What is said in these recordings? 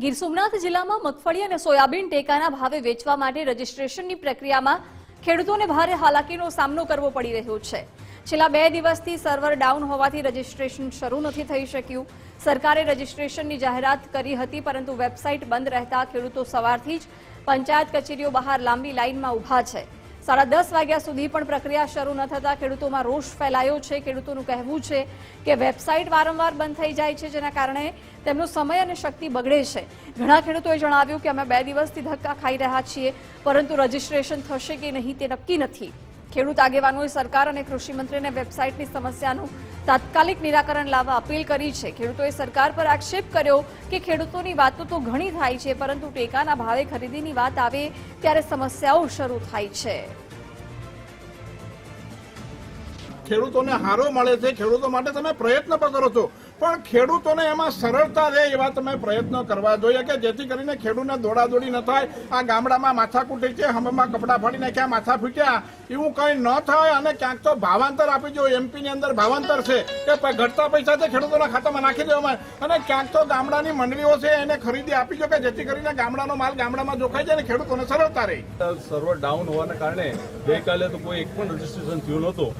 ગીર સોમનાથ જિલ્લામાં મગફળી અને સોયાબીન ટેકાના ભાવે વેચવા માટે રજીસ્ટ્રેશનની પ્રક્રિયામાં ખેડૂતોને ભારે હાલાકીનો સામનો કરવો પડી રહ્યો છે। છેલ્લા 2 દિવસથી સર્વર ડાઉન હોવાથી રજીસ્ટ્રેશન શરૂ નથી થઈ શક્યું। સરકારે રજીસ્ટ્રેશનની જાહેરાત કરી હતી, પરંતુ વેબસાઇટ બંધ રહેતા ખેડૂતો સવારથી જ પંચાયત કચેરીઓ બહાર લાંબી લાઇનમાં ઊભા છે। 10:30 વાગ્યા સુધી પણ પ્રક્રિયા શરૂ ન થતા ખેડૂતોમાં રોષ ફેલાયો છે। ખેડૂતોનું કહેવું છે કે વેબસાઇટ વારંવાર બંધ થઈ જાય છે, જેના કારણે તેમનો સમય અને શક્તિ બગડે છે। ઘણા ખેડૂતોએ જણાવ્યું કે અમે 2 દિવસથી ધક્કા ખાઈ રહ્યા છીએ, પરંતુ રજીસ્ટ્રેશન થશે કે નહીં તે નક્કી નથી। ખેડૂત આગેવાનોએ સરકાર અને કૃષિ મંત્રીને વેબસાઇટની સમસ્યાનું તાત્કાલિક નિરાકરણ લાવવા અપીલ કરી છે। ખેડૂતોએ સરકાર પર આક્ષેપ કર્યો કે ખેડૂતોની વાતો તો ઘણી થાય છે, પરંતુ ટેકાના ભાવે ખરીદીની વાત આવે ત્યારે સમસ્યાઓ શરૂ થાય છે। ખેડૂતોને હારો મળે છે, ખેડૂતો માટે તમે પ્રયત્ન પણ કરો છો, પણ ખેડૂતોને એમાં સરળતા રહે એવા તમે પ્રયત્નો કરવા જોઈએ કે જેથી કરીને ખેડૂતને દોડાદોડી ન થાય। આ ગામડામાં માથા કૂટી છે, હમણાં કપડાં ફાડી નાખ્યા, માથા ફૂટ્યા, એવું કંઈ ન થાય। અને ક્યાંક તો ભાવાંતર આપી દો। એમપીની અંદર ભાવાંતર છે કે ઘટતા પૈસા છે ખેડૂતોના ખાતામાં નાખી દેવામાં, અને ક્યાંક તો ગામડાની મંડળીઓ છે એને ખરીદી આપી દો કે જેથી કરીને ગામડાનો માલ ગામડામાં જોખાઈ જાય અને ખેડૂતોને સરળતા રહે। સર્વર ડાઉન હોવાના કારણે ગઈકાલે તો કોઈ એક પણ રજીસ્ટ્રેશન થયું નહોતું।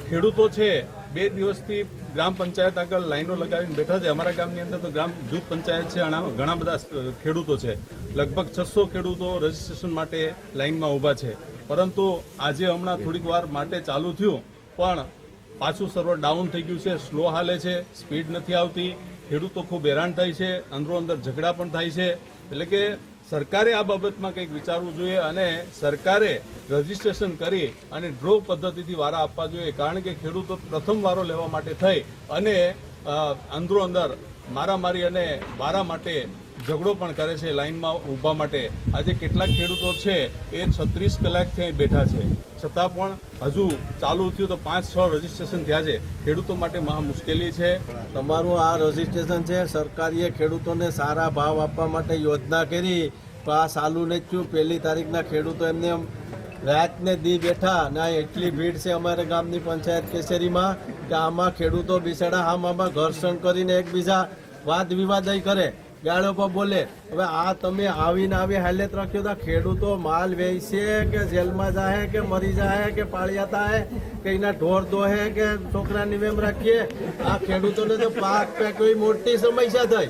ખેડૂતો છે 2 દિવસથી ગ્રામ પંચાયત આગળ લાઈનો લગાવીને બેઠા છે। અમારા ગામની અંદર તો ગ્રામ જૂથ પંચાયત છે, અને ઘણા બધા ખેડૂતો છે, લગભગ 600 ખેડૂતો રજીસ્ટ્રેશન માટે લાઈનમાં ઊભા છે। પરંતુ આજે હમણાં થોડીક વાર માટે ચાલુ થયું, પણ પાછું સર્વર ડાઉન થઈ ગયું છે, સ્લો હાલે છે, સ્પીડ નથી આવતી। ખેડૂતો ખૂબ હેરાન થાય છે, અંદરો અંદર ઝઘડા પણ થાય છે। એટલે કે સરકારે આ બાબતમાં કંઈક વિચારવું જોઈએ, અને સરકારે રજીસ્ટ્રેશન કરી અને ડ્રો પદ્ધતિથી વારા આપવા જોઈએ, કારણ કે ખેડૂતો પ્રથમ વારો લેવા માટે થઈ અને અંદરો અંદર મારામારી અને વારા માટે ઝઘડો પણ કરે છે લાઇનમાં ઊભા માટે। આજે કેટલાક ખેડૂતો છે એ 36 કલાકથી અહીં બેઠા છે, છતાં પણ હજુ ચાલુ થયું તો 5-6 રજીસ્ટ્રેશન થયા છે। ખેડૂતો માટે મહા મુશ્કેલી છે। તમારું આ રજીસ્ટ્રેશન છે, સરકારીએ ખેડૂતોને સારા ભાવ આપવા માટે યોજના કરી, તો આ ચાલુ નથી થયું। 1લી તારીખના ખેડૂતો એમને રાતને દી બેઠા, ના એટલી ભીડ છે અમારા ગામની પંચાયત કચેરીમાં કે આમાં ખેડૂતો બિચારા આમાં ઘર્ષણ કરીને એકબીજા વાદ વિવાદ કરે, ગાળો પર બોલે। હવે આ તમે આવીને આવી હાલત રાખ્યો તો ખેડૂતો માલ વેચશે કે જેલમાં જાય કે મરી જાય કે પાળિયા થાય કે એના ઢોર દોહે કે છોકરાની વેમ રાખીએ। આ ખેડૂતોને તો પાક કોઈ મોટી સમસ્યા થઈ।